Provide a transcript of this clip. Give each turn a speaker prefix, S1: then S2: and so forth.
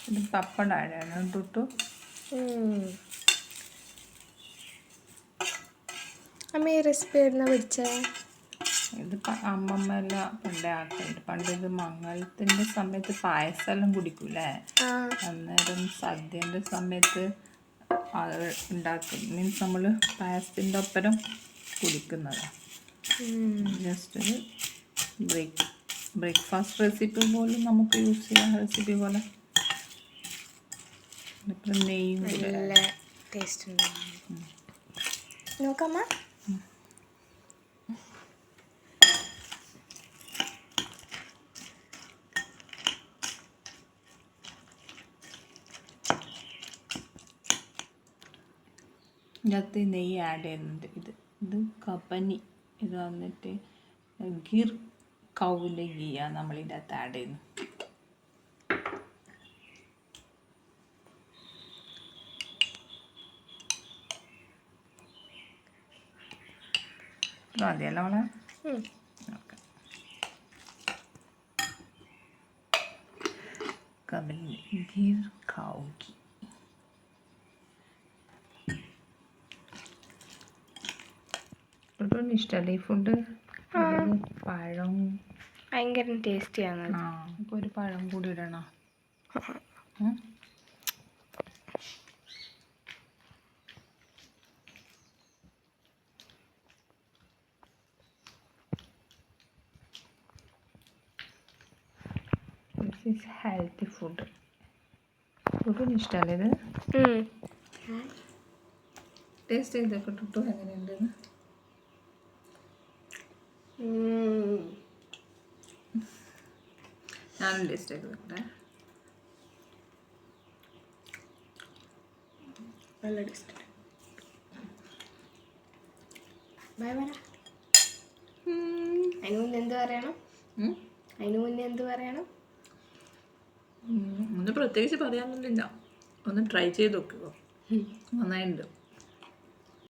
S1: ഇത് പപ്പടാണ് ടുട്ടു.
S2: അമ്മ ഈ റെസിപ്പി എവിടുന്ന പഠിച്ചേ?
S1: ഇത് അമ്മമ്മ എല്ലാം പണ്ടേ ആക്കുന്നുണ്ട്. പണ്ട് ഇത് മംഗലത്തിൻ്റെ സമയത്ത് പായസമെല്ലാം കുടിക്കൂലേ, അന്നേരം സദ്യൻ്റെ സമയത്ത് അത് ഉണ്ടാക്കും. മീൻസ് നമ്മൾ പായസത്തിൻ്റെ ഒപ്പരം കുടിക്കുന്നതാണ്. ജസ്റ്റ് ഒരു ബ്രേക്ക്ഫാസ്റ്റ് റെസിപ്പി പോലും നമുക്ക് യൂസ് ചെയ്യാം, റെസിപ്പി പോലെ. ഇപ്പം നെയ്യും
S2: നല്ല ടേസ്റ്റ് ഉണ്ടാവും. നോക്കാമ്മ.
S1: ഇതിനകത്ത് നെയ്യ് ആഡ് ചെയ്യുന്നുണ്ട്. ഇത് കബനി, ഇത് വന്നിട്ട് ഗിർ കൗവിൻ്റെ ഗീയാണ് നമ്മളിതിൻ്റെ അകത്ത് ആഡ് ചെയ്യുന്നത്. മതിയല്ല നമ്മളെ. ഓക്കെ, കബനി ഗിർ കൗ ഗീ. ഇഷ്ടമല്ലേ ഈ ഫുഡ്? പഴം
S2: ഭയങ്കര ടേസ്റ്റിയാണ്.
S1: നമുക്ക് ഒരു പഴം കൂടി ഇടണം. This is healthy food. ഫുഡിന് ഇഷ്ടമല്ലേ ഇത്? ടേസ്റ്റ് ചെയ്തൊക്കെ ടുട്ടു എങ്ങനെയുണ്ടെന്ന്? ഞാനും ടേസ്റ്റ് ചെയ്ത് നോക്കട്ടെ.
S2: നല്ല ടേസ്റ്റ്. അതിന് മുന്നേ എന്ത് പറയണം?
S1: ഒന്നും പ്രത്യേകിച്ച് പറയാനൊന്നുമില്ല. ഒന്ന് ട്രൈ ചെയ്ത് നോക്കുക, നന്നായിട്ടുണ്ട്.